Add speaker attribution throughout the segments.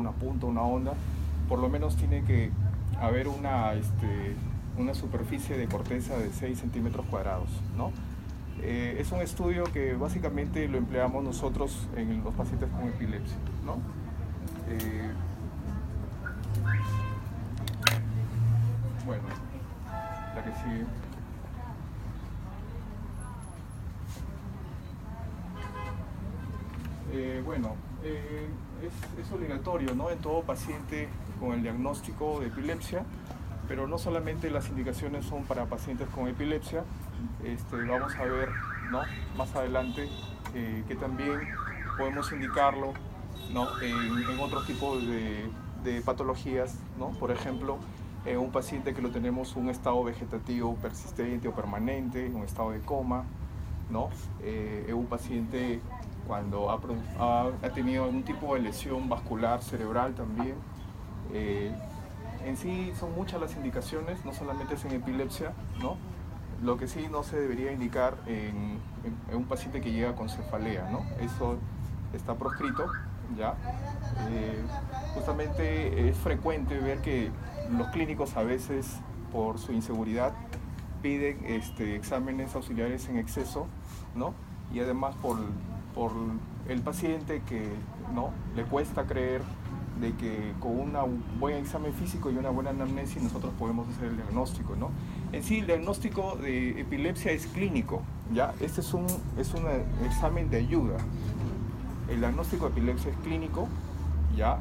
Speaker 1: una punta, una onda, por lo menos tiene que haber una superficie de corteza de 6 centímetros cuadrados, ¿no? Es un estudio que básicamente lo empleamos nosotros en los pacientes con epilepsia, ¿no? Eh, bueno, la que sigue. Bueno, es obligatorio, ¿no?, en todo paciente con el diagnóstico de epilepsia, pero no solamente las indicaciones son para pacientes con epilepsia. Vamos a ver, ¿no?, más adelante que también podemos indicarlo, ¿no?, en otros tipos de patologías, ¿no? Por ejemplo, un paciente que lo tenemos un estado vegetativo persistente o permanente, un estado de coma, ¿no? Un paciente cuando ha tenido algún tipo de lesión vascular cerebral también. En sí son muchas las indicaciones, no solamente es en epilepsia, ¿no? Lo que sí no se debería indicar en un paciente que llega con cefalea, ¿no? Eso está proscrito, ¿ya? Justamente es frecuente ver que los clínicos a veces, por su inseguridad, piden exámenes auxiliares en exceso, ¿no? Y además por el paciente que, ¿no?, le cuesta creer de que con un buen examen físico y una buena anamnesis nosotros podemos hacer el diagnóstico, ¿no? En sí, el diagnóstico de epilepsia es clínico, ¿ya? Este es un examen de ayuda. El diagnóstico de epilepsia es clínico, ¿ya?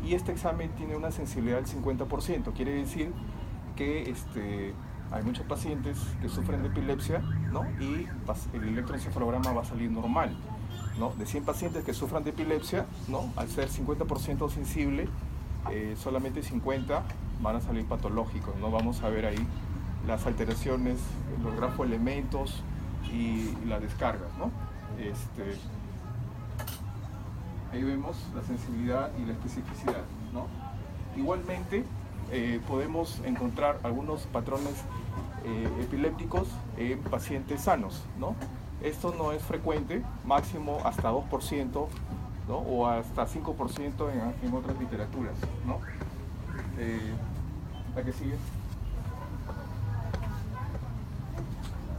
Speaker 1: Y este examen tiene una sensibilidad del 50%, quiere decir que hay muchos pacientes que sufren de epilepsia, ¿no?, y el electroencefalograma va a salir normal, ¿no? De 100 pacientes que sufran de epilepsia, ¿no?, al ser 50% sensible, solamente 50 van a salir patológicos, ¿no? Vamos a ver ahí las alteraciones, los grafoelementos y las descargas, ¿no? Ahí vemos la sensibilidad y la especificidad, ¿no? Igualmente, podemos encontrar algunos patrones epilépticos en pacientes sanos, ¿no? Esto no es frecuente, máximo hasta 2%, ¿no?, o hasta 5% en otras literaturas, ¿no? La que sigue.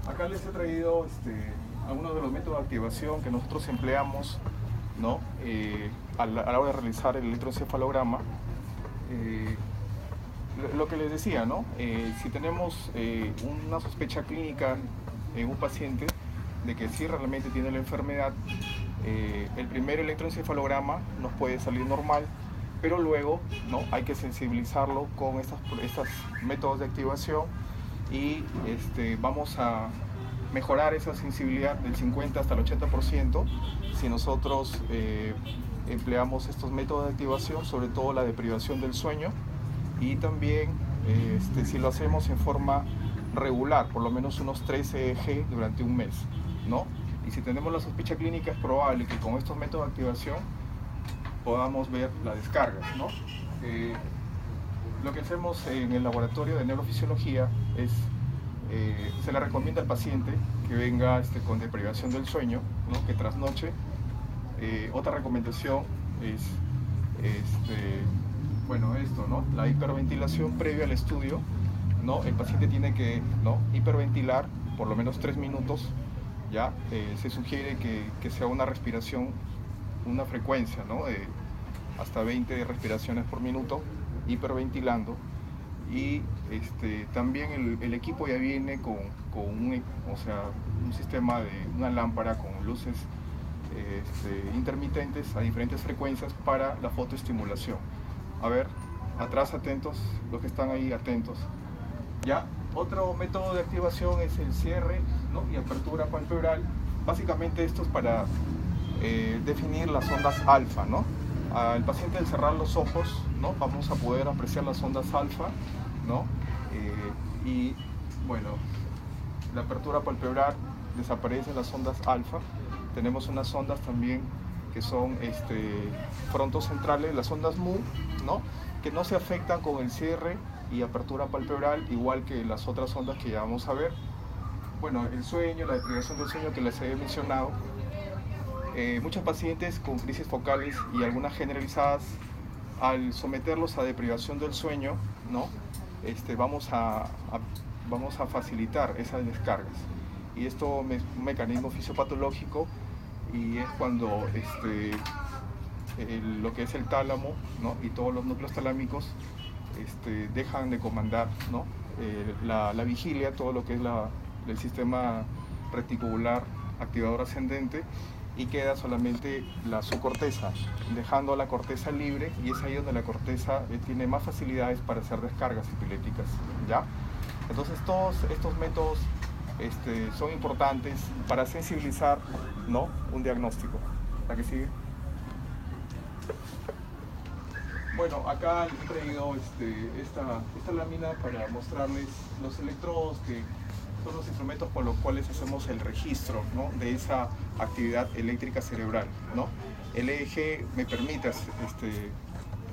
Speaker 1: Acá les he traído algunos de los métodos de activación que nosotros empleamos, ¿no?, a la hora de realizar el electroencefalograma. Lo que les decía, ¿no? Si tenemos una sospecha clínica en un paciente de que sí realmente tiene la enfermedad, el primer electroencefalograma nos puede salir normal, pero luego, ¿no?, hay que sensibilizarlo con estos métodos de activación y vamos a mejorar esa sensibilidad del 50 hasta el 80% si nosotros empleamos estos métodos de activación, sobre todo la deprivación del sueño, y también si lo hacemos en forma regular, por lo menos unos 3 EEG durante un mes, ¿no? Y si tenemos la sospecha clínica, es probable que con estos métodos de activación podamos ver la descarga, ¿no? Lo que hacemos en el laboratorio de neurofisiología es, se le recomienda al paciente que venga con deprivación del sueño, ¿no?, que trasnoche. Otra recomendación es, bueno, esto, ¿no?, la hiperventilación previa al estudio, ¿no? El paciente tiene que, ¿no?, hiperventilar por lo menos 3 minutos, ¿ya? Se sugiere que sea una respiración, una frecuencia, ¿no?, de hasta 20 respiraciones por minuto, hiperventilando. Y también el equipo ya viene con un sistema de una lámpara con luces intermitentes a diferentes frecuencias para la fotoestimulación. A ver, atrás atentos, los que están ahí atentos. Ya, otro método de activación es el cierre, ¿no?, y apertura palpebral. Básicamente esto es para definir las ondas alfa, ¿no? Al paciente, al cerrar los ojos, ¿no?, vamos a poder apreciar las ondas alfa, ¿no? Y bueno, la apertura palpebral, desaparecen las ondas alfa. Tenemos unas ondas también que son frontocentrales, las ondas mu, ¿no?, que no se afectan con el cierre y apertura palpebral, igual que las otras ondas que ya vamos a ver. Bueno, el sueño, la deprivación del sueño que les he mencionado. Muchos pacientes con crisis focales y algunas generalizadas al someterlos a deprivación del sueño, ¿no? Vamos a facilitar esas descargas. Y esto es un mecanismo fisiopatológico, y es cuando lo que es el tálamo, ¿no? Y todos los núcleos talámicos dejan de comandar, ¿no? La vigilia, todo lo que es el sistema reticular activador ascendente, y queda solamente la subcorteza, dejando la corteza libre, y es ahí donde la corteza tiene más facilidades para hacer descargas epilépticas, ¿ya? Entonces todos estos métodos son importantes para sensibilizar, ¿no? Un diagnóstico. ¿La que sigue? Bueno, acá les he traído esta lámina para mostrarles los electrodos, que son los instrumentos con los cuales hacemos el registro, ¿no? De esa actividad eléctrica cerebral, ¿no? El EEG me permite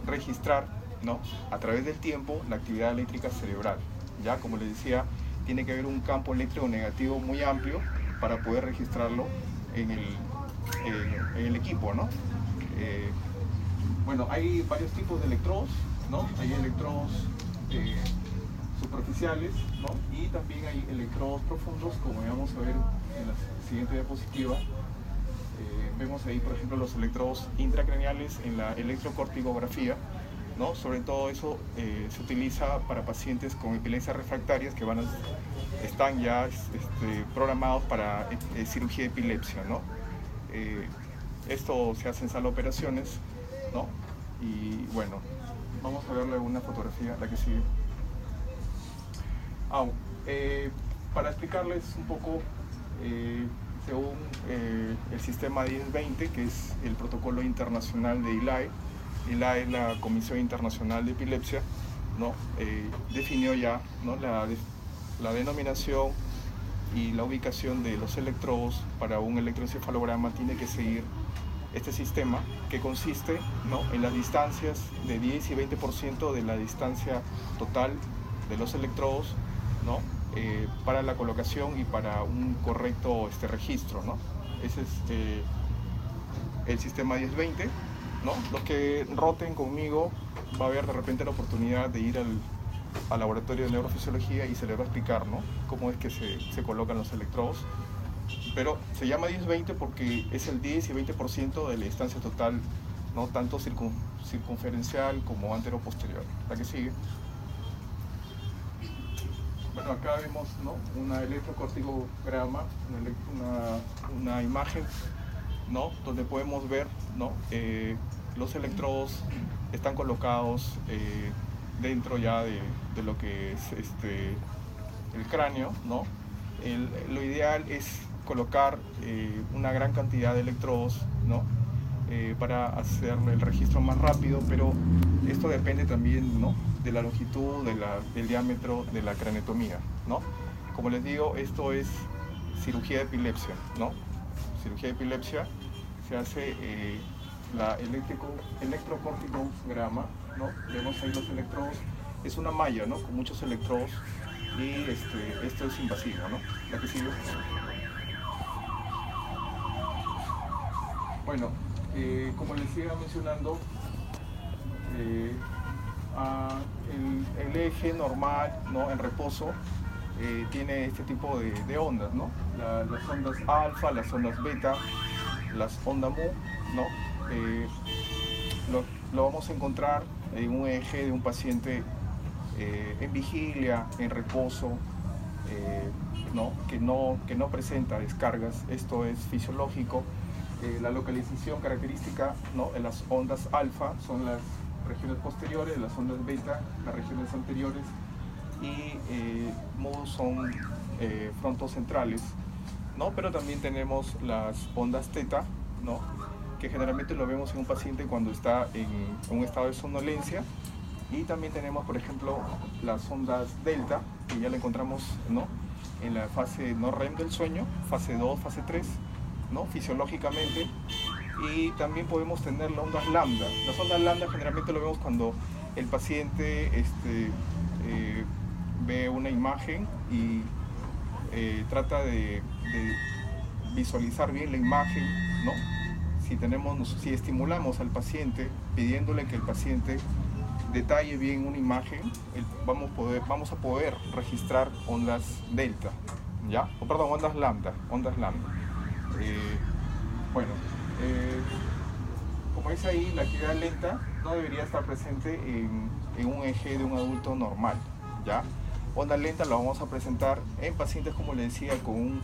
Speaker 1: registrar, ¿no? A través del tiempo la actividad eléctrica cerebral. Ya, como les decía, tiene que haber un campo eléctrico negativo muy amplio para poder registrarlo en el equipo, ¿no? Bueno, hay varios tipos de electrodos, ¿no? Hay electrodos superficiales, ¿no? Y también hay electrodos profundos, como vamos a ver en la siguiente diapositiva. Vemos ahí, por ejemplo, los electrodos intracraneales en la electrocorticografía, ¿no? Sobre todo eso se utiliza para pacientes con epilepsias refractarias que están ya programados para cirugía de epilepsia, ¿no? Esto se hace en sala de operaciones, ¿no? Y bueno, vamos a verle una fotografía, la que sigue. Para explicarles un poco, según el sistema 1020, que es el protocolo internacional de ILAE. ILAE es la Comisión Internacional de Epilepsia, ¿no? Definió ya, ¿no? la denominación y la ubicación de los electrodos para un electroencefalograma. Tiene que seguir este sistema, que consiste, ¿no? En las distancias de 10 y 20% de la distancia total de los electrodos, ¿no? Para la colocación y para un correcto registro, ¿no? Ese es el sistema 1020, ¿no? Los que roten conmigo va a haber de repente la oportunidad de ir al laboratorio de neurofisiología y se les va a explicar, ¿no? Cómo es que se colocan los electrodos. Pero se llama 10-20 porque es el 10 y 20% de la distancia total, ¿no? Tanto circunferencial como antero-posterior. La que sigue. Bueno, acá vemos, ¿no? Una electrocorticograma, una imagen, ¿no? Donde podemos ver, ¿no? Los electrodos están colocados dentro ya de lo que es el cráneo, ¿no? Lo ideal es colocar una gran cantidad de electrodos, ¿no? Para hacer el registro más rápido, pero esto depende también, ¿no? De la longitud, del diámetro de la craneotomía, ¿no? Como les digo, esto es cirugía de epilepsia, ¿no? Cirugía de epilepsia se hace la electrocorticograma, ¿no? Vemos ahí los electrodos, es una malla, ¿no? Con muchos electrodos, y esto es invasivo, ¿no? La que sigue. Bueno, como les iba mencionando, el eje normal, ¿no? En reposo tiene este tipo de ondas, ¿no? Las ondas alfa, las ondas beta, las ondas mu, ¿no? Lo vamos a encontrar en un eje de un paciente en vigilia, en reposo, ¿no? Que no presenta descargas. Esto es fisiológico. La localización característica, ¿no? En las ondas alfa son las regiones posteriores, las ondas beta, las regiones anteriores, y mu son frontocentrales, ¿no? Pero también tenemos las ondas teta, ¿no? Que generalmente lo vemos en un paciente cuando está en un estado de somnolencia. Y también tenemos, por ejemplo, las ondas delta, que ya la encontramos, ¿no? En la fase no REM del sueño, fase 2, fase 3, ¿no? Fisiológicamente. Y también podemos tener las ondas lambda. Las ondas lambda generalmente lo vemos cuando el paciente ve una imagen y trata de visualizar bien la imagen, ¿no? si estimulamos al paciente pidiéndole que el paciente detalle bien una imagen, vamos a poder registrar ondas delta, ¿ya? O perdón, ondas lambda. Bueno, como dice ahí, la actividad lenta no debería estar presente en un EEG de un adulto normal, ¿ya? Onda lenta la vamos a presentar en pacientes, como les decía, con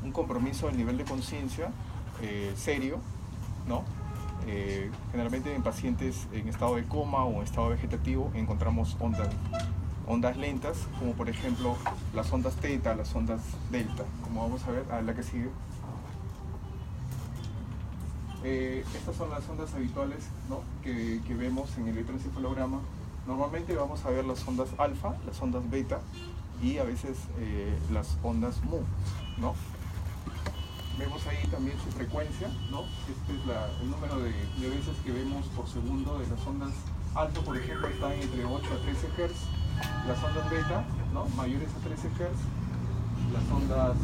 Speaker 1: un compromiso del nivel de conciencia serio, ¿no? Generalmente en pacientes en estado de coma o en estado vegetativo encontramos ondas lentas, como por ejemplo las ondas teta, las ondas delta, como vamos a ver a la que sigue. Estas son las ondas habituales, ¿no? que vemos en el electroencefalograma. Normalmente vamos a ver las ondas alfa, las ondas beta y a veces las ondas mu, ¿no? Vemos ahí también su frecuencia, ¿no? Este es el número de veces que vemos por segundo de las ondas alfa, por ejemplo, están entre 8 a 13 Hz. Las ondas beta, ¿no? Mayores a 13 Hz. Las ondas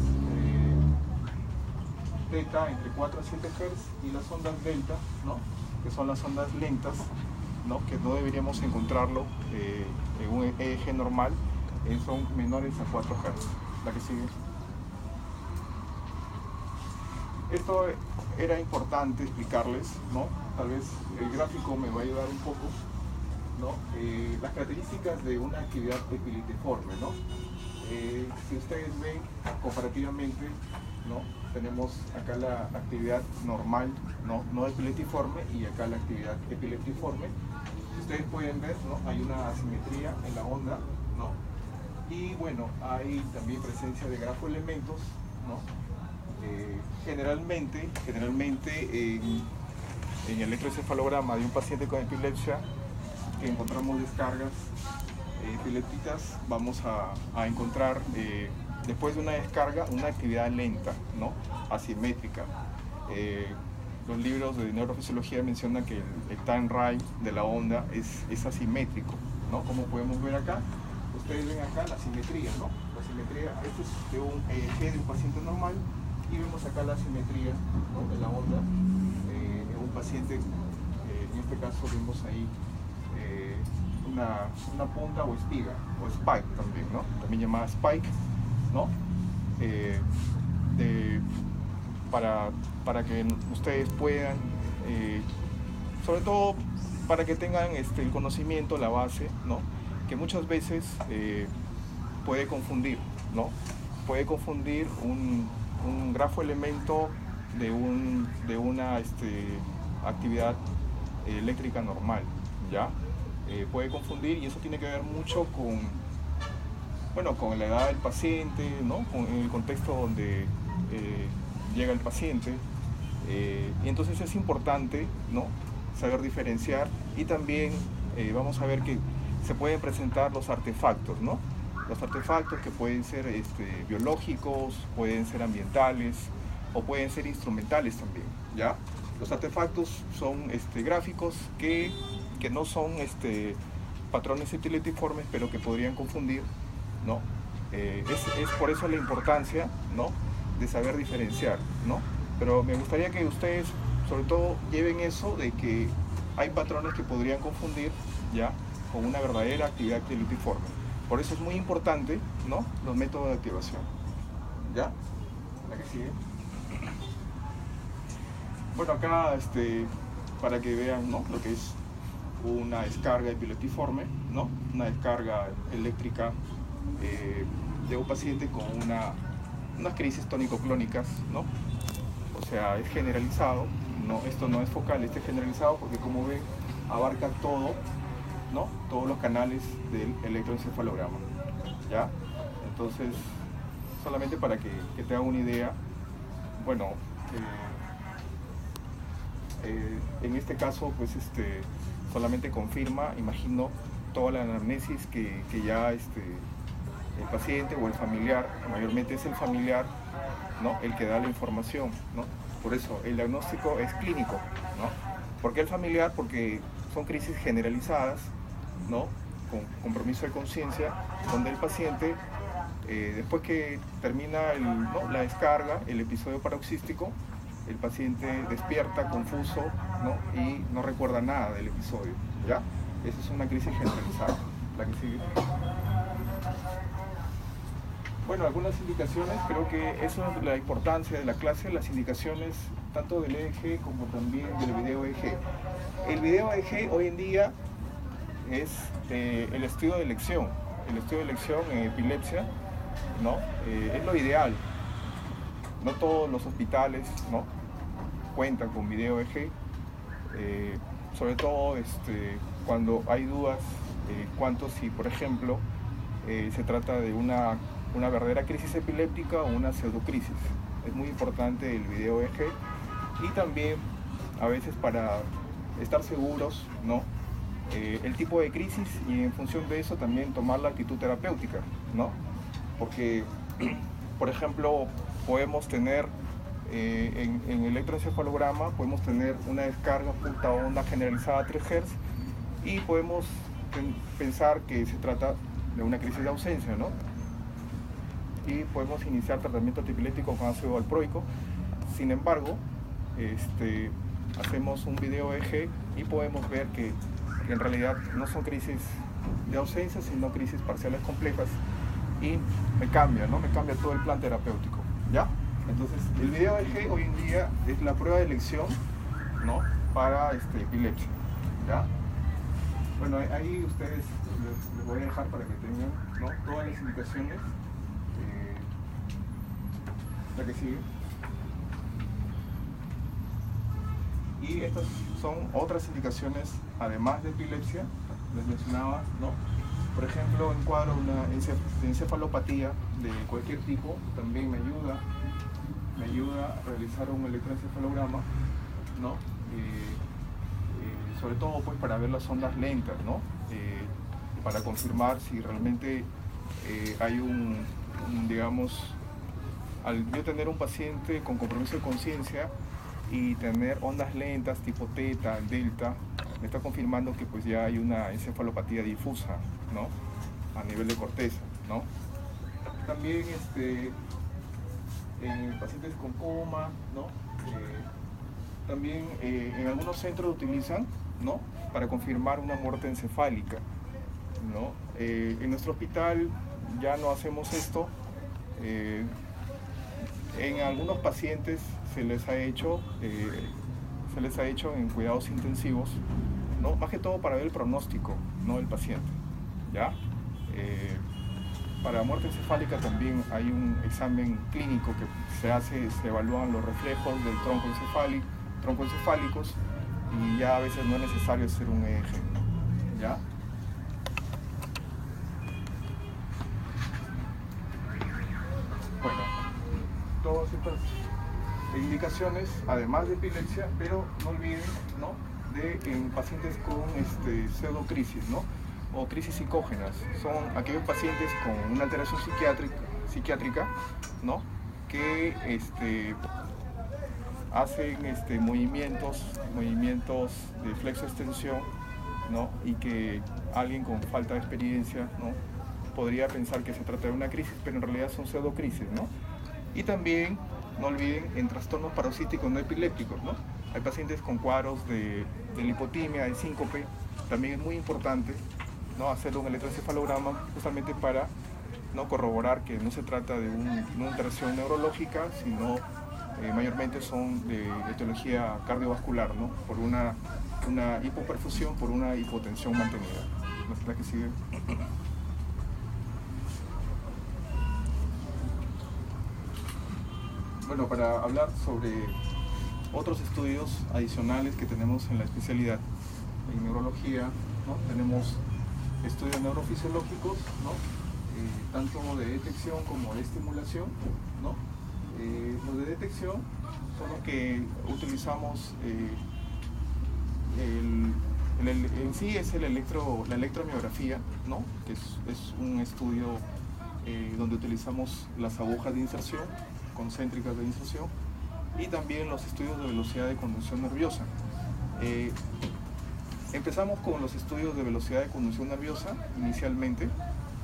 Speaker 1: teta entre 4 a 7 Hz y las ondas delta, ¿no? Que son las ondas lentas, ¿no? Que no deberíamos encontrarlo en un EEG normal, son menores a 4 Hz. La que sigue. Esto era importante explicarles, ¿no? Tal vez el gráfico me va a ayudar un poco, ¿no? Las características de una actividad epilitiforme, ¿no? Si ustedes ven comparativamente, ¿no? Tenemos acá la actividad normal, no epiletiforme, y acá la actividad epiletiforme. Ustedes pueden ver, ¿no? Hay una asimetría en la onda, ¿no? Y bueno, hay también presencia de grafoelementos, ¿no? Generalmente en el electroencefalograma de un paciente con epilepsia que encontramos descargas epilépticas, vamos a encontrar después de una descarga una actividad lenta, ¿no? Asimétrica. Los libros de neurofisiología mencionan que el time right de la onda es asimétrico, ¿no? Como podemos ver acá, ustedes ven acá la simetría, ¿no? La simetría, esto es de un EEG de un paciente normal, y vemos acá la simetría, ¿no? De la onda en un paciente, en este caso vemos ahí una punta o espiga, o spike también, ¿no? También llamada spike, ¿no? Para que ustedes puedan, sobre todo para que tengan el conocimiento, la base, ¿no? Que muchas veces puede confundir, ¿no? Puede confundir un grafoelemento de una actividad eléctrica normal, ¿ya? Puede confundir, y eso tiene que ver mucho con la edad del paciente, ¿no? Con el contexto donde llega el paciente, y entonces es importante, ¿no? Saber diferenciar, y también vamos a ver que se pueden presentar los artefactos, ¿no? Los artefactos que pueden ser biológicos, pueden ser ambientales o pueden ser instrumentales también, ¿ya? Los artefactos son gráficos que no son patrones epiletiformes, pero que podrían confundir, ¿no? Es por eso la importancia, ¿no? De saber diferenciar, ¿no? Pero me gustaría que ustedes, sobre todo, lleven eso de que hay patrones que podrían confundir, ¿ya? Con una verdadera actividad epiletiforme. Por eso es muy importante, ¿no? Los métodos de activación, ¿ya? La que sigue. Bueno, acá para que vean, ¿no? Lo que es una descarga epiletiforme, ¿no? Una descarga eléctrica de un paciente con unas crisis tónico-clónicas, ¿no? O sea, es generalizado, ¿no? Esto no es focal, este es generalizado porque, como ven, abarca todo, ¿no? Todos los canales del electroencefalograma, ¿ya? Entonces, solamente para que te hagan una idea, bueno, en este caso, pues solamente confirma, imagino, toda la anamnesis que ya el paciente o el familiar, mayormente es el familiar, ¿no? El que da la información, ¿no? Por eso el diagnóstico es clínico, ¿no? ¿Por qué el familiar? Porque son crisis generalizadas, ¿no? Con compromiso de conciencia, donde el paciente, después que termina la descarga, el episodio paroxístico, el paciente despierta confuso, ¿no? Y no recuerda nada del episodio, ¿ya? Esa es una crisis generalizada. La que sigue. Bueno, algunas indicaciones, creo que eso es la importancia de la clase, las indicaciones tanto del EEG como también del video EEG. El video EEG hoy en día es el estudio de elección. El estudio de elección en epilepsia, ¿no? Es lo ideal. No todos los hospitales, ¿no?, cuentan con video EEG, sobre todo cuando hay dudas cuanto si, por ejemplo, se trata de una verdadera crisis epiléptica o una pseudocrisis. Es muy importante el video EEG, y también a veces para estar seguros, ¿no?, el tipo de crisis, y en función de eso también tomar la actitud terapéutica, ¿no? Porque, por ejemplo, podemos tener en el electroencefalograma podemos tener una descarga punta onda generalizada a 3 Hz, y podemos pensar que se trata de una crisis de ausencia, ¿no? Y podemos iniciar tratamiento antiepiléptico con ácido valproico. Sin embargo, hacemos un video EEG y podemos ver que en realidad no son crisis de ausencia, sino crisis parciales complejas, y me cambia, ¿no? Me cambia todo el plan terapéutico, ¿ya? Entonces, el video EEG hoy en día es la prueba de elección, ¿no?, para epilepsia, ¿ya? Bueno, ahí ustedes les voy a dejar para que tengan, ¿no?, todas las indicaciones. La que sigue. Y estas son otras indicaciones, además de epilepsia, les mencionaba, ¿no? Por ejemplo, en cuadro una encefalopatía de cualquier tipo, también me ayuda a realizar un electroencefalograma, ¿no? Sobre todo pues para ver las ondas lentas, ¿no? Para confirmar si realmente hay digamos, al yo tener un paciente con compromiso de conciencia y tener ondas lentas tipo teta, delta, me está confirmando que pues ya hay una encefalopatía difusa, ¿no?, a nivel de corteza, ¿no? También en pacientes con coma, ¿no? También en algunos centros utilizan, ¿no?, para confirmar una muerte encefálica, ¿no? En nuestro hospital ya no hacemos esto. En algunos pacientes se les ha hecho en cuidados intensivos, ¿no?, más que todo para ver el pronóstico, ¿no?, del paciente, ¿ya? Para muerte encefálica también hay un examen clínico que se hace, se evalúan los reflejos del troncoencefálicos, y ya a veces no es necesario hacer un EEG, ¿ya? Bueno, todas estas indicaciones, además de epilepsia, pero no olviden, ¿no?, en pacientes con pseudocrisis, ¿no?, o crisis psicógenas. Son aquellos pacientes con una alteración psiquiátrica, ¿no?, que hacen movimientos de flexo-extensión, ¿no?, y que alguien con falta de experiencia, ¿no?, podría pensar que se trata de una crisis, pero en realidad son pseudocrisis, ¿no? Y también no olviden en trastornos paroxísticos no epilépticos, ¿no? Hay pacientes con cuadros de lipotimia, de síncope. También es muy importante, ¿no?, hacer un electroencefalograma justamente para, ¿no?, corroborar que no se trata de una alteración neurológica, sino mayormente son de etiología cardiovascular, ¿no?, por una hipoperfusión, por una hipotensión mantenida. La que sigue. Bueno, para hablar sobre otros estudios adicionales que tenemos en la especialidad en neurología, ¿no?, tenemos estudios neurofisiológicos, ¿no?, tanto de detección como de estimulación, ¿no? Los de detección son los que utilizamos, en sí es la electromiografía, ¿no?, que es un estudio donde utilizamos las agujas de inserción, concéntricas de inserción, y también los estudios de velocidad de conducción nerviosa. Empezamos con los estudios de velocidad de conducción nerviosa inicialmente,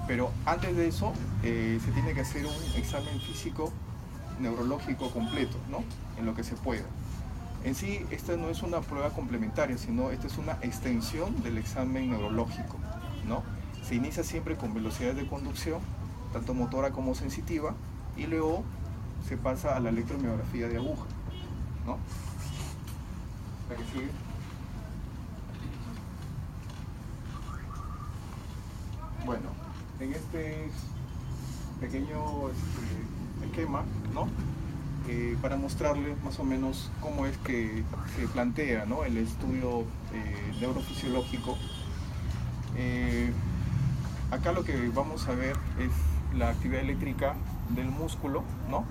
Speaker 1: pero antes de eso se tiene que hacer un examen físico neurológico completo, ¿no? En lo que se pueda. En sí, esta no es una prueba complementaria, sino esta es una extensión del examen neurológico, ¿no? Se inicia siempre con velocidades de conducción, tanto motora como sensitiva, y luego se pasa a la electromiografía de aguja, ¿no? ¿La que sigue? Bueno, en este pequeño esquema, ¿no? Para mostrarles más o menos cómo es que se plantea, ¿no?, el estudio neurofisiológico. Acá lo que vamos a ver es la actividad eléctrica del músculo, ¿no?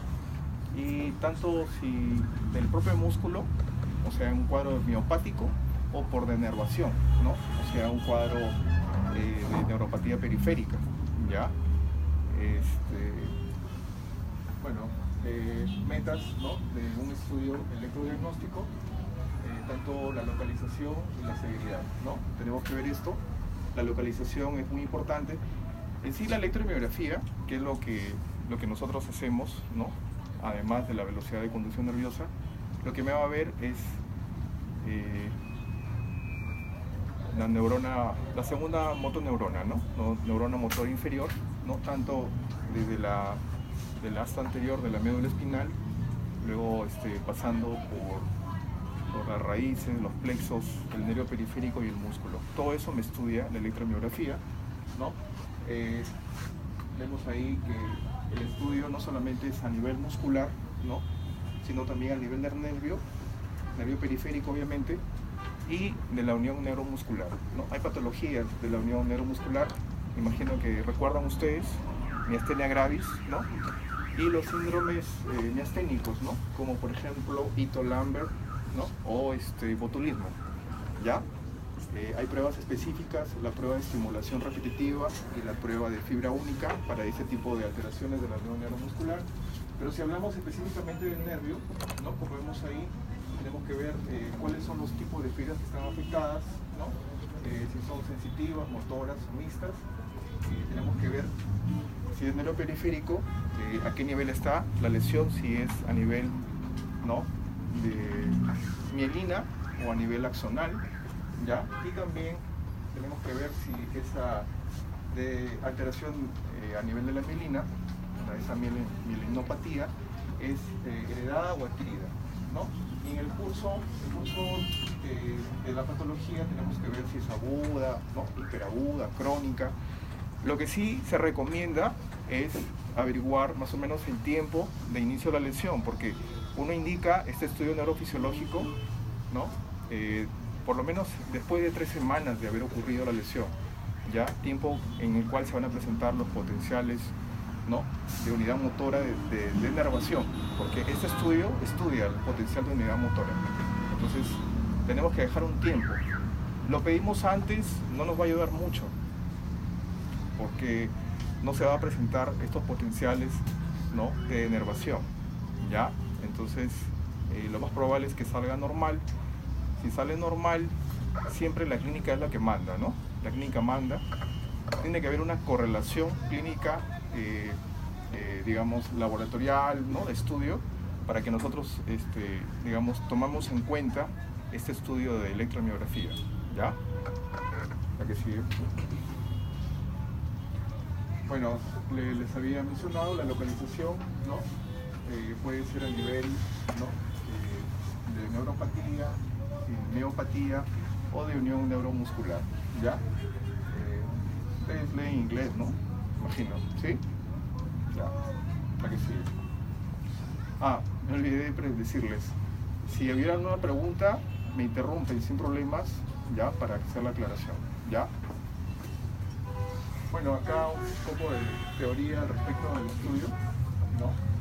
Speaker 1: Y tanto si del propio músculo, o sea, un cuadro miopático, o por denervación, ¿no? O sea, un cuadro de neuropatía periférica, ¿ya? Bueno, metas, ¿no?, de un estudio electrodiagnóstico, tanto la localización y la severidad, ¿no? Tenemos que ver esto. La localización es muy importante. En sí, la electromiografía, que es lo que nosotros hacemos, ¿no?, además de la velocidad de conducción nerviosa, lo que me va a ver es la neurona, la segunda motoneurona, ¿no? Neurona motor inferior, ¿no?, tanto desde del asta anterior de la médula espinal, luego pasando por las raíces, los plexos, el nervio periférico y el músculo. Todo eso me estudia la electromiografía, ¿no? Vemos ahí que el estudio no solamente es a nivel muscular, ¿no?, sino también a nivel del nervio periférico obviamente, y de la unión neuromuscular, ¿no? Hay patologías de la unión neuromuscular, imagino que recuerdan ustedes, miastenia gravis, ¿no?, y los síndromes miasténicos, ¿no?, como por ejemplo Ito-Lambert, ¿no?, o botulismo, ¿ya? Hay pruebas específicas, la prueba de estimulación repetitiva y la prueba de fibra única para ese tipo de alteraciones de la unión neuromuscular. Pero si hablamos específicamente del nervio, ¿no?, como vemos ahí, tenemos que ver cuáles son los tipos de fibras que están afectadas, ¿no?, si son sensitivas, motoras o mixtas. Tenemos que ver si es nervio periférico, a qué nivel está la lesión, si es a nivel, ¿no?, de mielina o a nivel axonal, ¿ya? Y también tenemos que ver si esa alteración a nivel de la mielina, esa mielinopatía, es heredada o adquirida, ¿no? Y en el curso de la patología tenemos que ver si es aguda, ¿no?, hiperaguda, crónica. Lo que sí se recomienda es averiguar más o menos el tiempo de inicio de la lesión, porque uno indica este estudio neurofisiológico, ¿no?, por lo menos después de 3 semanas de haber ocurrido la lesión, ya tiempo en el cual se van a presentar los potenciales, ¿no?, de unidad motora de denervación, porque este estudio estudia el potencial de unidad motora. Entonces tenemos que dejar un tiempo. Lo pedimos antes, no nos va a ayudar mucho, porque no se va a presentar estos potenciales, ¿no?, de denervación, ¿ya? Entonces lo más probable es que salga normal. Si sale normal, siempre la clínica es la que manda, ¿no? La clínica manda. Tiene que haber una correlación clínica, digamos, laboratorial, ¿no?, de estudio, para que nosotros, digamos, tomamos en cuenta este estudio de electromiografía, ¿ya? La que sigue. Bueno, les había mencionado la localización, ¿no? Puede ser a nivel, ¿no?, de neuropatía, miopatía o de unión neuromuscular, ¿ya? Ustedes leen inglés, ¿no?, imagino, ¿sí? Ya, la que sigue. Me olvidé de decirles, si hubiera alguna pregunta, me interrumpen sin problemas, ¿ya?, para hacer la aclaración, ¿ya? Bueno, acá un poco de teoría al respecto del estudio, ¿no?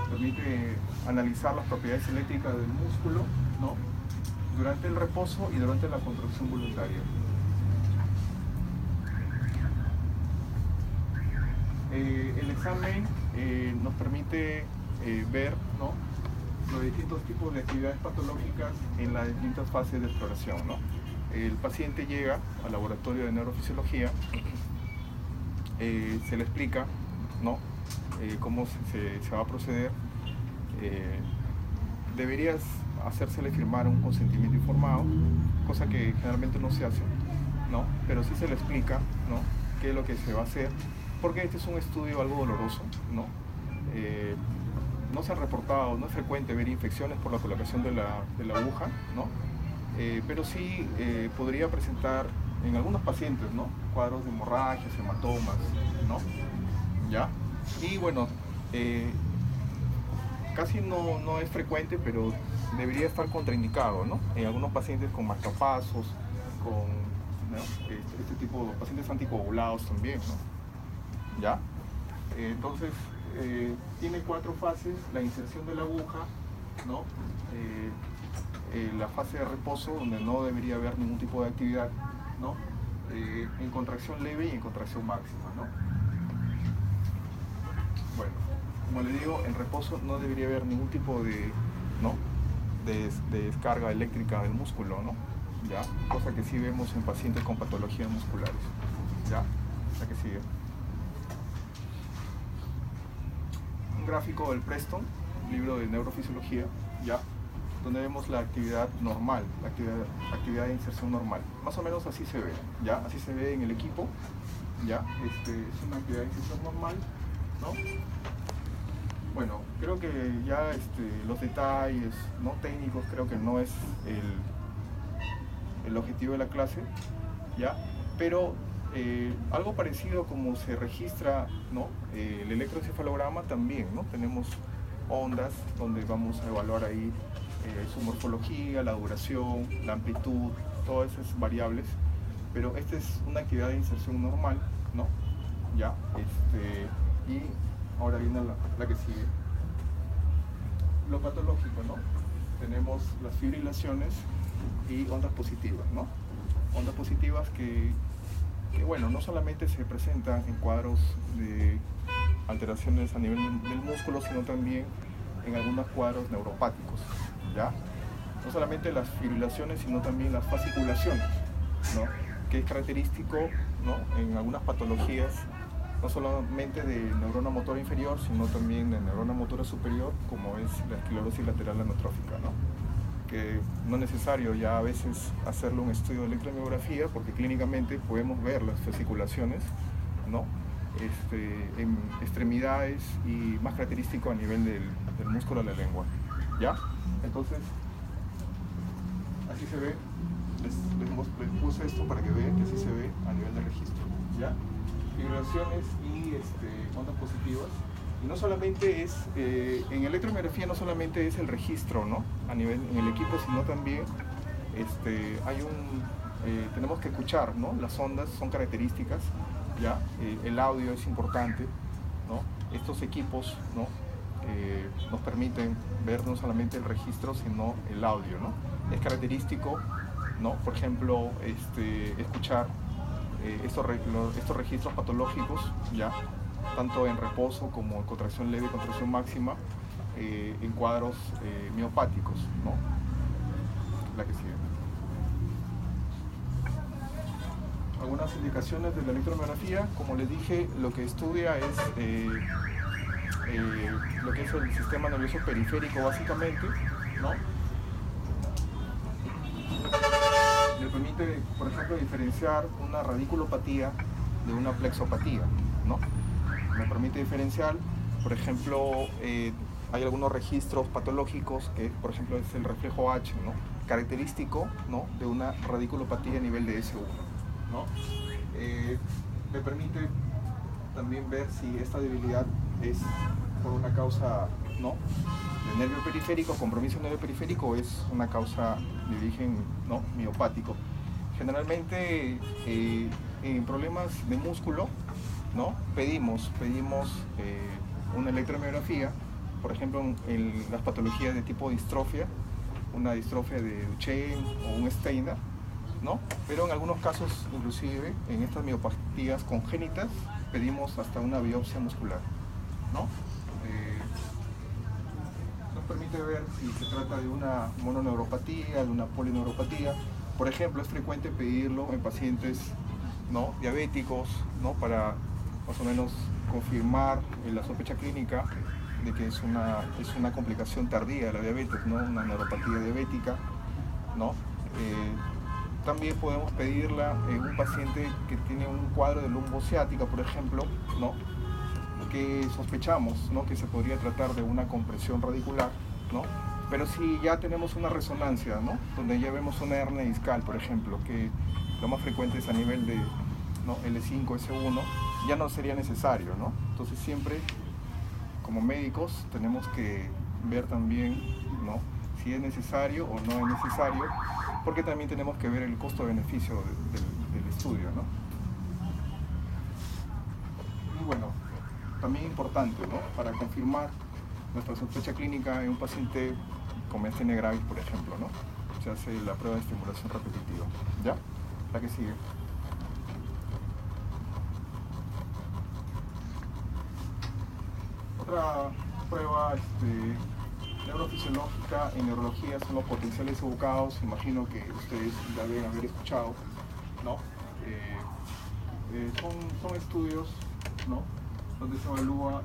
Speaker 1: Permite analizar las propiedades eléctricas del músculo, ¿no?, durante el reposo y durante la contracción voluntaria. El examen nos permite ver, ¿no?, los distintos tipos de actividades patológicas en las distintas fases de exploración, ¿no? El paciente llega al laboratorio de neurofisiología, se le explica, ¿no?, cómo se va a proceder, deberías hacérsele firmar un consentimiento informado, cosa que generalmente no se hace, ¿no? Pero sí se le explica, ¿no?, qué es lo que se va a hacer, porque este es un estudio algo doloroso, ¿no? No se han reportado, no es frecuente ver infecciones por la colocación de la aguja, ¿no? Pero sí podría presentar en algunos pacientes, ¿no?, cuadros de hemorragias, hematomas, ¿no? ¿Ya? Y bueno, casi no es frecuente, pero debería estar contraindicado, ¿no?, en algunos pacientes con marcapasos, con, ¿no?, este tipo de pacientes anticoagulados también, ¿no? ¿Ya? Entonces, tiene 4 fases: la inserción de la aguja, ¿no?, la fase de reposo, donde no debería haber ningún tipo de actividad, ¿no?, en contracción leve y en contracción máxima, ¿no? Bueno, como le digo, en reposo no debería haber ningún tipo de, ¿no?, de descarga eléctrica del músculo, ¿no? ¿Ya? Cosa que sí vemos en pacientes con patologías musculares, ¿ya? La que sigue. Un gráfico del Preston, libro de neurofisiología, ¿ya?, donde vemos la actividad normal, la actividad de inserción normal. Más o menos así se ve, ¿ya? Así se ve en el equipo, ¿ya? Es una actividad de inserción normal, ¿no? Bueno, creo que ya los detalles, ¿no?, técnicos, creo que no es el objetivo de la clase, ¿ya? Pero algo parecido como se registra, ¿no?, el electroencefalograma también, ¿no? Tenemos ondas donde vamos a evaluar ahí su morfología, la duración, la amplitud, todas esas variables, pero esta es una actividad de inserción normal, ¿no? ¿Ya? Y ahora viene la que sigue. Lo patológico, ¿no? Tenemos las fibrilaciones y ondas positivas, ¿no? Ondas positivas que bueno, no solamente se presentan en cuadros de alteraciones a nivel del músculo, sino también en algunos cuadros neuropáticos, ¿ya? No solamente las fibrilaciones, sino también las fasciculaciones, ¿no?, que es característico, ¿no?, en algunas patologías, no solamente de neurona motora inferior, sino también de neurona motora superior, como es la esclerosis lateral amiotrófica, ¿no?, que no es necesario ya a veces hacerle un estudio de electromiografía, porque clínicamente podemos ver las fasciculaciones, ¿no?, en extremidades y más característico a nivel del músculo de la lengua, ¿ya? Entonces, así se ve. Les puse esto para que vean que así se ve a nivel de registro, ¿ya? Fibrilaciones y ondas positivas. Y no solamente es, en electromiografía no solamente es el registro, ¿no?, a nivel en el equipo, sino también tenemos que escuchar, ¿no? Las ondas son características, ¿ya? El audio es importante, ¿no? Estos equipos, ¿no?, nos permiten ver no solamente el registro, sino el audio, ¿no? Es característico, ¿no?, por ejemplo, escuchar estos registros patológicos, ¿ya?, tanto en reposo como en contracción leve y contracción máxima, en cuadros miopáticos, ¿no? La que sigue. Algunas indicaciones de la electromiografía, como les dije, lo que estudia es lo que es el sistema nervioso periférico básicamente, ¿no? Le permite, por ejemplo, diferenciar una radiculopatía de una plexopatía, ¿no? Me permite diferenciar, por ejemplo, hay algunos registros patológicos que, por ejemplo, es el reflejo H, ¿no?, característico, ¿no?, de una radiculopatía a nivel de S1, ¿no? Me permite también ver si esta debilidad es por una causa, ¿no?, de nervio periférico, compromiso del nervio periférico, o es una causa de origen, ¿no?, miopático. Generalmente en problemas de músculo, ¿no?, pedimos una electromiografía, por ejemplo, en las patologías de tipo distrofia, una distrofia de Duchenne o un Steiner, ¿no? Pero en algunos casos, inclusive en estas miopatías congénitas, pedimos hasta una biopsia muscular, ¿no? Nos permite ver si se trata de una mononeuropatía, de una polineuropatía. Por ejemplo, es frecuente pedirlo en pacientes, ¿no?, diabéticos, ¿no?, para más o menos confirmar la sospecha clínica de que es una complicación tardía de la diabetes, ¿no? Una neuropatía diabética, ¿no? También podemos pedirla en un paciente que tiene un cuadro de lumbociática, por ejemplo, ¿no? Que sospechamos, ¿no? Que se podría tratar de una compresión radicular, ¿no? Pero si ya tenemos una resonancia, ¿no? Donde ya vemos una hernia discal, por ejemplo, que lo más frecuente es a nivel de, ¿no? L5, S1, ya no sería necesario, ¿no? Entonces siempre, como médicos, tenemos que ver también, ¿no? Si es necesario o no es necesario, porque también tenemos que ver el costo-beneficio del estudio, ¿no? Y bueno, también importante, ¿no? Para confirmar nuestra sospecha clínica en un paciente con miastenia gravis, por ejemplo, ¿no? Se hace la prueba de estimulación repetitiva, ¿ya? La que sigue. Otra prueba neurofisiológica en neurología son los potenciales evocados. Imagino que ustedes ya deben haber escuchado, ¿no? Son estudios, ¿no? Donde se evalúa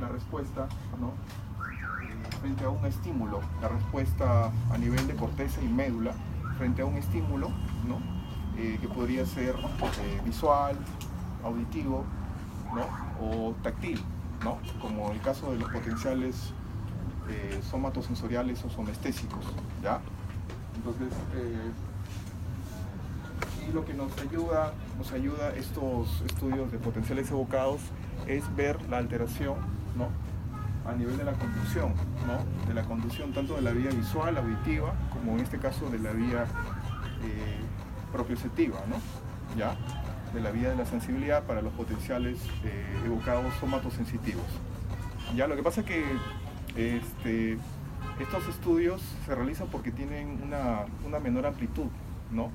Speaker 1: la respuesta, ¿no? Frente a un estímulo, la respuesta a nivel de corteza y médula frente a un estímulo, ¿no? Que podría ser visual, auditivo, ¿no? O táctil, ¿no? Como el caso de los potenciales somatosensoriales o somestésicos, ¿ya? Entonces, y lo que nos ayuda estos estudios de potenciales evocados es ver la alteración, ¿no? A nivel de la conducción, ¿no? De la conducción tanto de la vía visual, auditiva, como en este caso de la vía propioceptiva, ¿no? ¿Ya? De la vía de la sensibilidad para los potenciales evocados somatosensitivos. Ya, lo que pasa es que estos estudios se realizan porque tienen una menor amplitud, ¿no?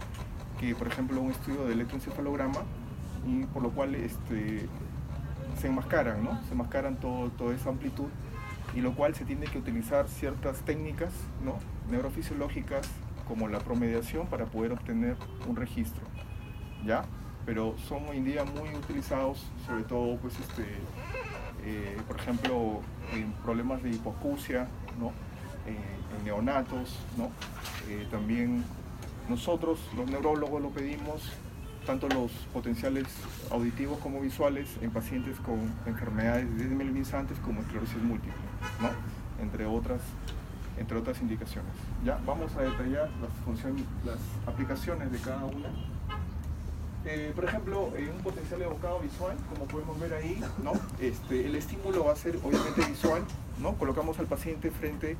Speaker 1: Que por ejemplo un estudio de electroencefalograma, y por lo cual se enmascaran, ¿no? Se enmascaran toda esa amplitud, y lo cual se tiene que utilizar ciertas técnicas, ¿no? Neurofisiológicas como la promediación para poder obtener un registro, ¿ya? Pero son hoy en día muy utilizados, sobre todo pues por ejemplo en problemas de hipoacusia, ¿no? En neonatos, ¿no? También nosotros los neurólogos lo pedimos, tanto los potenciales auditivos como visuales en pacientes con enfermedades desmielinizantes como esclerosis múltiple, ¿no? Entre otras indicaciones. Ya vamos a detallar las aplicaciones de cada una. Por ejemplo, en un potencial evocado visual, como podemos ver ahí, ¿no? El estímulo va a ser obviamente visual, ¿no? Colocamos al paciente frente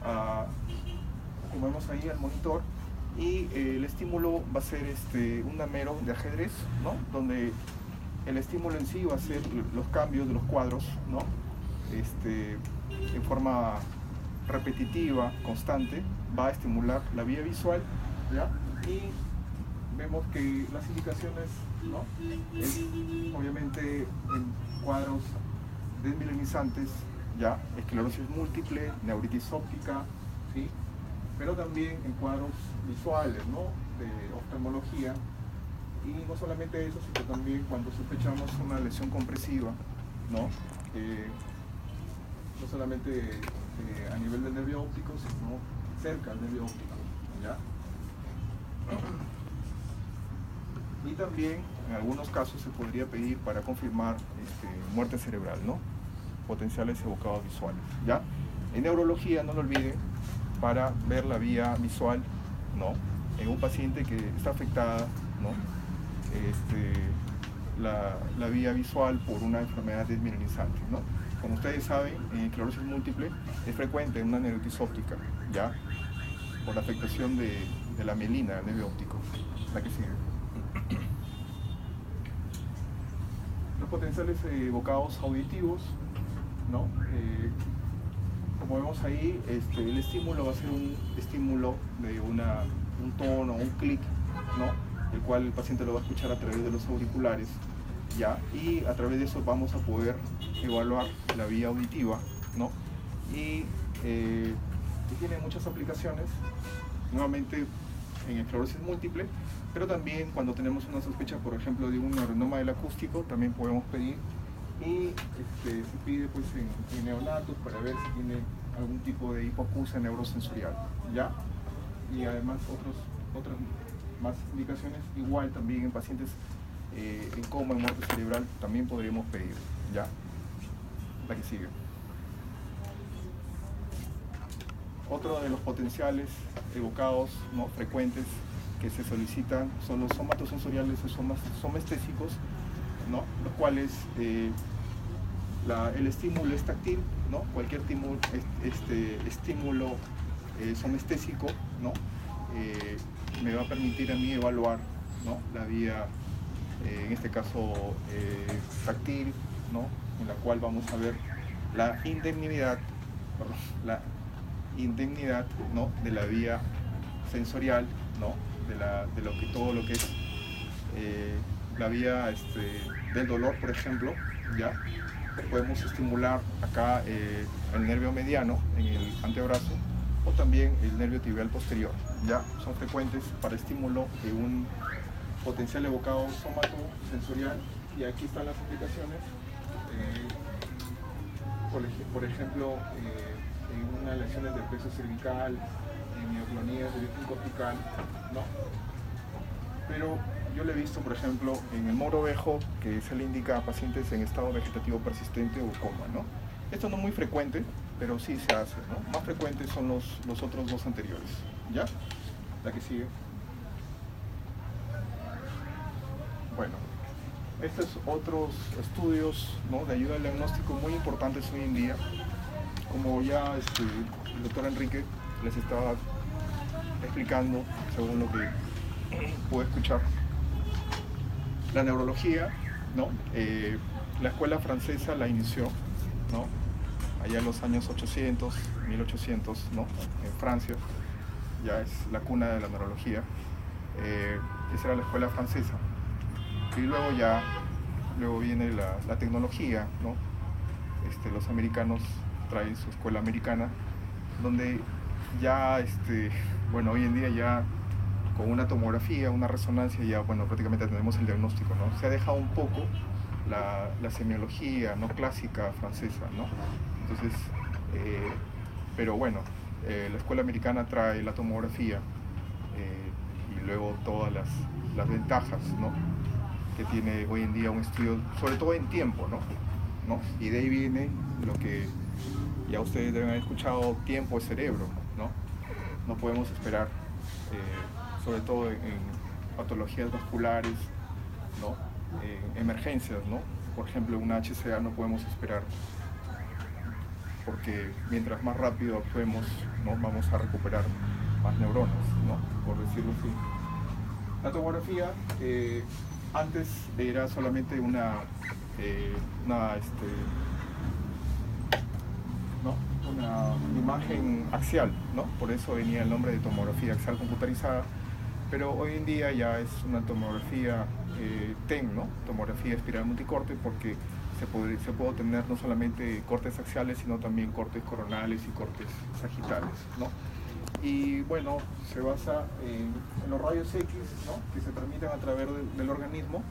Speaker 1: a, como vemos ahí, al monitor, y el estímulo va a ser un damero de ajedrez, ¿no? Donde el estímulo en sí va a ser los cambios de los cuadros, ¿no? En forma repetitiva, constante, va a estimular la vía visual, ¿ya? Y vemos que las indicaciones, ¿no? Es obviamente en cuadros desmielinizantes, ya, esclerosis múltiple, neuritis óptica, ¿sí? Pero también en cuadros visuales, ¿no? De oftalmología, y no solamente eso, sino también cuando sospechamos una lesión compresiva, ¿no? No solamente a nivel del nervio óptico, sino cerca del nervio óptico, ¿ya? Y también en algunos casos se podría pedir para confirmar muerte cerebral, ¿no? Potenciales evocados visuales, ¿ya? En neurología, no lo olviden, para ver la vía visual, ¿no? En un paciente que está afectada, ¿no? La vía visual por una enfermedad desmielinizante, ¿no? Como ustedes saben, en esclerosis múltiple es frecuente una neuritis óptica, ¿ya? Por la afectación de la mielina del nervio óptico. La que sigue. Los potenciales evocados auditivos, ¿no? Como vemos ahí, el estímulo va a ser un estímulo de un tono, un clic, ¿no? El cual el paciente lo va a escuchar a través de los auriculares, ¿ya? Y a través de eso vamos a poder evaluar la vía auditiva, ¿no? Y tiene muchas aplicaciones, nuevamente en esclerosis múltiple, pero también cuando tenemos una sospecha, por ejemplo, de un neuronoma del acústico, también podemos pedir, y se pide pues en neonatos para ver si tiene algún tipo de hipoacusia neurosensorial, ¿ya? Y además otras más indicaciones, igual también en pacientes en coma, en muerte cerebral, también podríamos pedir, ¿ya? La que sigue. Otro de los potenciales evocados, ¿no?, frecuentes que se solicitan son los somatosensoriales o somestésicos, ¿no?, los cuales el estímulo es táctil, ¿no? Cualquier estímulo somestésico, ¿no?, me va a permitir a mí evaluar, ¿no?, la vía, en este caso táctil, ¿no?, en la cual vamos a ver la indemnidad, ¿no?, de la vía sensorial, ¿no?, de todo lo que es la vía del dolor, por ejemplo, ¿ya? Podemos estimular acá el nervio mediano en el antebrazo, o también el nervio tibial posterior, ¿ya? Son frecuentes para estímulo de un potencial evocado somatosensorial, y aquí están las aplicaciones. Por ejemplo, en unas lesiones del peso cervical, en mioclonías de virgen cortical, ¿no? Pero yo lo he visto, por ejemplo, en el moro ovejo, que se le indica a pacientes en estado vegetativo persistente o coma, ¿no? Esto no es muy frecuente, pero sí se hace, ¿no? Más frecuentes son los otros dos anteriores, ¿ya? La que sigue. Bueno, estos otros estudios, ¿no?, de ayuda al diagnóstico muy importantes hoy en día, como ya el doctor Enrique les estaba explicando, según lo que pude escuchar. La neurología, ¿no? La escuela francesa la inició, ¿no?, allá en los años 800, 1800, ¿no?, en Francia, ya es la cuna de la neurología. Esa era la escuela francesa. Y luego viene la tecnología, ¿no? Los americanos traen su escuela americana, donde ya, bueno, hoy en día ya con una tomografía, una resonancia, ya, bueno, prácticamente tenemos el diagnóstico, ¿no? Se ha dejado un poco la semiología, ¿no?, clásica francesa, ¿no? Entonces, pero bueno, la escuela americana trae la tomografía y luego todas las ventajas, ¿no?, que tiene hoy en día un estudio, sobre todo en tiempo, ¿no? Y de ahí viene lo que ya ustedes deben haber escuchado: tiempo es cerebro, ¿no? No podemos esperar, sobre todo en patologías vasculares, ¿no?, en emergencias, ¿no? Por ejemplo, una HCA no podemos esperar, porque mientras más rápido actuemos, ¿no?, vamos a recuperar más neuronas, ¿no?, por decirlo así. La tomografía antes era solamente una imagen axial, ¿no? Por eso venía el nombre de tomografía axial computarizada, pero hoy en día ya es una tomografía TEM, ¿no?, tomografía espiral multicorte, porque se puede obtener no solamente cortes axiales, sino también cortes coronales y cortes sagittales, ¿no? Y bueno, se basa en los rayos X, ¿no?, que se transmiten a través del organismo,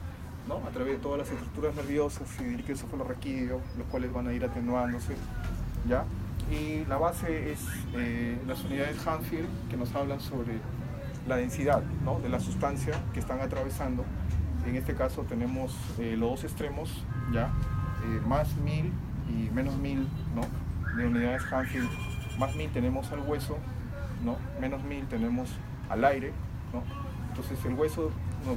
Speaker 1: ¿no?, a través de todas las estructuras nerviosas y del líquido cefalorraquídeo, los cuales van a ir atenuándose, ¿ya? Y la base es las unidades Hadfield, que nos hablan sobre la densidad, ¿no?, de la sustancia que están atravesando. En este caso tenemos los dos extremos, ¿ya? Más 1000 y menos 1000, ¿no?, de unidades Hadfield. Más 1000 tenemos al hueso, ¿no?, menos 1000 tenemos al aire, ¿no? Entonces el hueso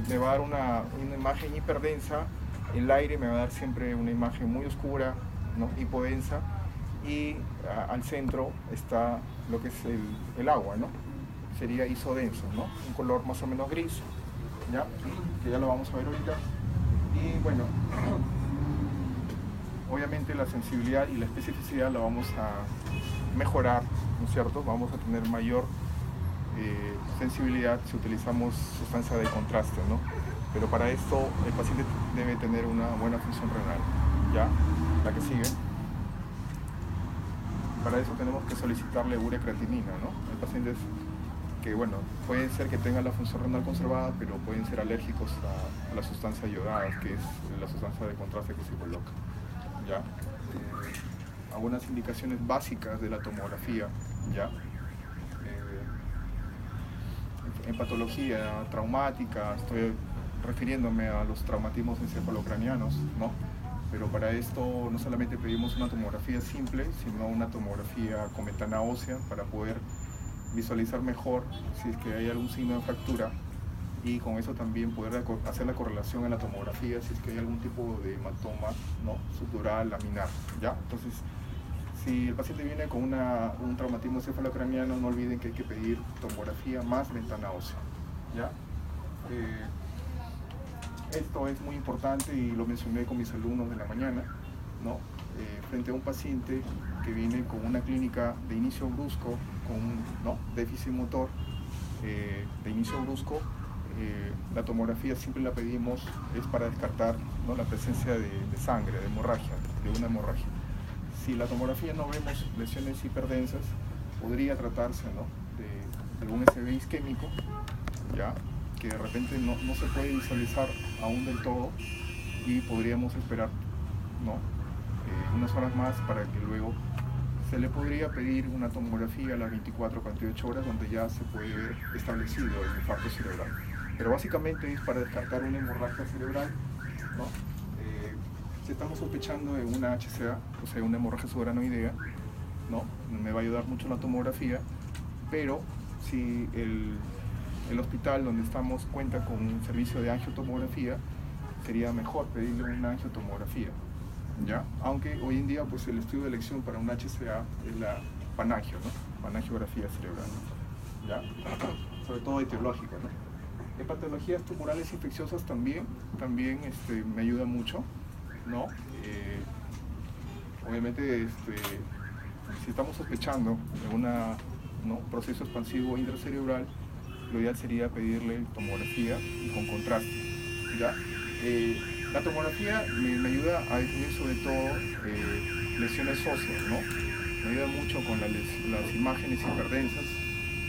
Speaker 1: me va a dar una imagen hiperdensa, el aire me va a dar siempre una imagen muy oscura, ¿no?, hipodensa, y al centro está lo que es el agua, ¿no? Sería isodenso, ¿no?, un color más o menos gris, ¿ya?, que ya lo vamos a ver ahorita. Y bueno, obviamente la sensibilidad y la especificidad la vamos a mejorar, ¿no es cierto? Vamos a tener mayor sensibilidad si utilizamos sustancia de contraste, ¿no? Pero para esto el paciente debe tener una buena función renal, ¿ya? La que sigue. Para eso tenemos que solicitarle ureacreatinina, ¿no? El paciente que bueno, pueden ser que tengan la función renal conservada, pero pueden ser alérgicos a la sustancia iodada, que es la sustancia de contraste que se coloca. ¿Ya? Algunas indicaciones básicas de la tomografía, ¿ya? En patología traumática, estoy refiriéndome a los traumatismos encefalocranianos, ¿no? Pero para esto no solamente pedimos una tomografía simple, sino una tomografía con ventana ósea para poder visualizar mejor si es que hay algún signo de fractura y con eso también poder hacer la correlación en la tomografía si es que hay algún tipo de hematoma, ¿no? Subdural, laminar, ¿ya? Entonces, si el paciente viene con un traumatismo encefalocraniano, no olviden que hay que pedir tomografía más ventana ósea, ¿ya? Esto es muy importante y lo mencioné con mis alumnos de la mañana, ¿no? Frente a un paciente que viene con una clínica de inicio brusco, con déficit motor de inicio brusco, la tomografía siempre la pedimos es para descartar, ¿no?, la presencia de sangre, de hemorragia, de una hemorragia. Si la tomografía no vemos lesiones hiperdensas, podría tratarse, ¿no?, de algún SB isquémico, ¿ya?, que de repente no se puede visualizar aún del todo y podríamos esperar, ¿no?, unas horas más para que luego se le podría pedir una tomografía a las 24 o 48 horas donde ya se puede ver establecido el infarto cerebral. Pero básicamente es para descartar una hemorragia cerebral, ¿no? Si estamos sospechando de una HCA, o sea, una hemorragia subaranoidea, ¿no?, me va a ayudar mucho la tomografía, pero si el hospital donde estamos cuenta con un servicio de angiotomografía, sería mejor pedirle una angiotomografía, ¿ya? Aunque hoy en día pues el estudio de elección para un HCA es la panangio, ¿no?, panangiografía cerebral, ¿ya? Sobre todo etiológica, ¿no? En patologías tumorales infecciosas también me ayuda mucho, ¿no? Obviamente si estamos sospechando de un proceso expansivo intracerebral, lo ideal sería pedirle tomografía y con contraste, ¿ya? La tomografía me ayuda a definir sobre todo lesiones óseas, ¿no? Me ayuda mucho con las imágenes hiperdensas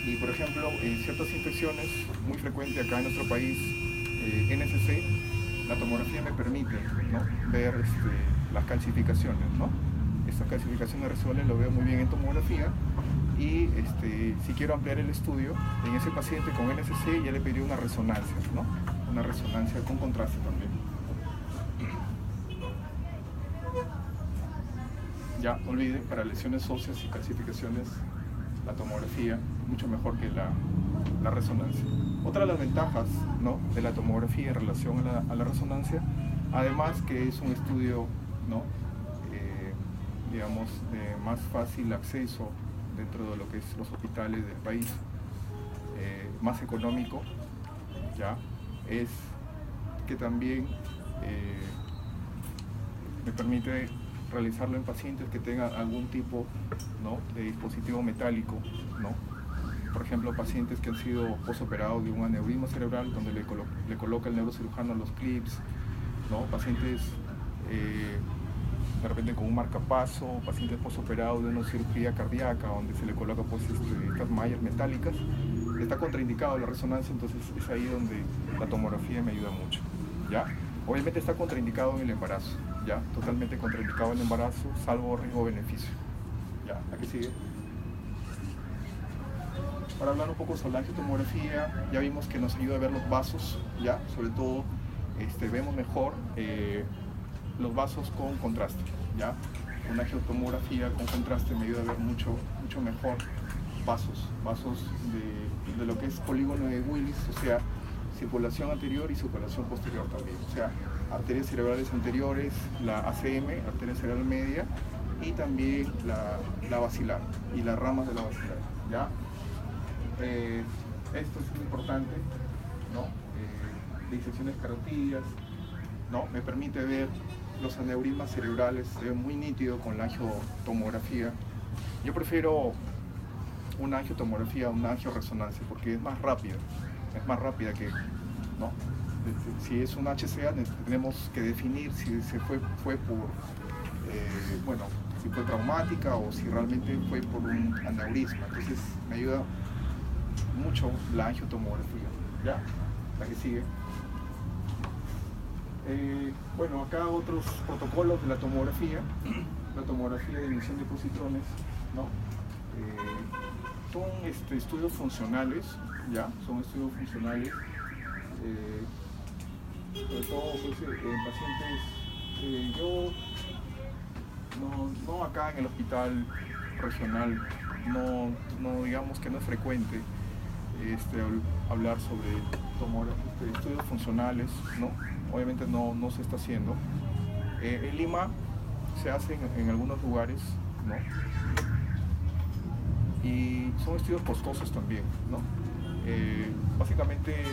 Speaker 1: y, por ejemplo, en ciertas infecciones, muy frecuente acá en nuestro país, NSC, la tomografía me permite, ¿no?, ver las calcificaciones, ¿no? Estas calcificaciones residuales lo veo muy bien en tomografía y si quiero ampliar el estudio en ese paciente con NSC ya le pediría una resonancia, ¿no? Una resonancia con contraste también. Ya, no olviden, para lesiones óseas y calcificaciones, la tomografía mucho mejor que la resonancia. Otra de las ventajas, ¿no?, de la tomografía en relación a la resonancia, además que es un estudio, ¿no?, digamos, de más fácil acceso dentro de lo que es los hospitales del país, más económico, ya, es que también me permite realizarlo en pacientes que tengan algún tipo, ¿no?, de dispositivo metálico, ¿no? Por ejemplo, pacientes que han sido posoperados de un aneurisma cerebral, donde le coloca el neurocirujano los clips, ¿no? Pacientes de repente con un marcapaso, pacientes posoperados de una cirugía cardíaca, donde se le coloca pues, estas mallas metálicas. Está contraindicado la resonancia, entonces es ahí donde la tomografía me ayuda mucho, ¿ya? Obviamente está contraindicado en el embarazo, ¿ya? Totalmente contraindicado en el embarazo, salvo riesgo-beneficio. ¿Ya? ¿Aquí sigue? Para hablar un poco sobre la angiotomografía, ya vimos que nos ayuda a ver los vasos, ¿ya? Sobre todo vemos mejor los vasos con contraste, ¿ya? Una angiotomografía con contraste me ayuda a ver mucho mejor vasos de lo que es polígono de Willis, o sea, circulación anterior y circulación posterior también, o sea, arterias cerebrales anteriores, la ACM, arteria cerebral media, y también la basilar y las ramas de la basilar, ¿ya? Esto es muy importante, ¿no? Disecciones carotídeas, ¿no? Me permite ver los aneurismas cerebrales, se ve muy nítido con la angiotomografía. Yo prefiero una angiotomografía a una angioresonancia porque es más rápida que, ¿no? Si es un HCA tenemos que definir si se fue por, si fue traumática o si realmente fue por un aneurisma. Entonces me ayuda mucho la angiotomografía, ¿ya? La que sigue. Bueno, acá otros protocolos de la tomografía de emisión de positrones, ¿no? Son estudios funcionales, ¿ya? Son estudios funcionales, sobre todo pues, en pacientes, yo no acá en el hospital regional, no digamos que no es frecuente hablar sobre estudios funcionales, ¿no? Obviamente no se está haciendo. En Lima se hace en algunos lugares, ¿no? Y son estudios costosos también, ¿no? Básicamente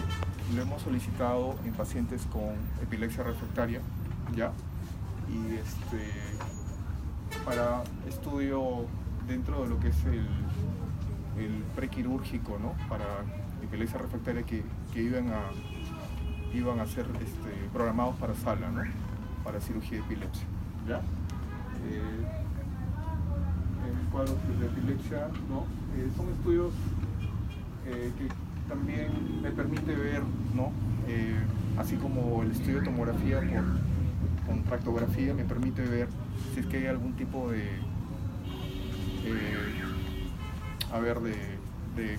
Speaker 1: lo hemos solicitado en pacientes con epilepsia refractaria, ¿ya? Y para estudio dentro de lo que es el prequirúrgico, ¿no? Para epilepsia refractaria que iban a ser programados para sala, ¿no? Para cirugía de epilepsia, ¿ya? En cuadros de epilepsia, ¿no? Son estudios que también me permite ver, ¿no? Así como el estudio de tomografía con tractografía me permite ver si es que hay algún tipo de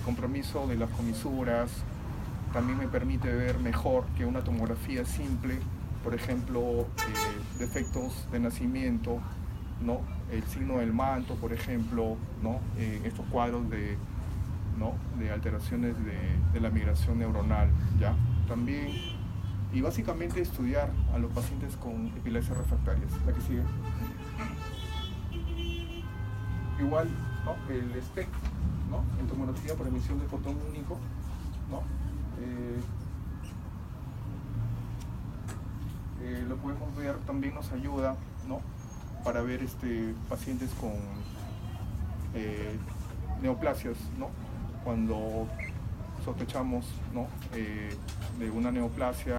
Speaker 1: compromiso de las comisuras. También me permite ver mejor que una tomografía simple, por ejemplo, defectos de nacimiento, ¿no? El signo del manto, por ejemplo, ¿no? Estos cuadros de alteraciones de la migración neuronal, ¿ya? También, y básicamente estudiar a los pacientes con epilepsias refractarias. La que sigue. Igual, ¿no? El SPECT, ¿no? En tomografía por emisión de fotón único, ¿no? Lo podemos ver, también nos ayuda, ¿no? Para ver pacientes con neoplasias, ¿no? Cuando sospechamos, ¿no? De una neoplasia.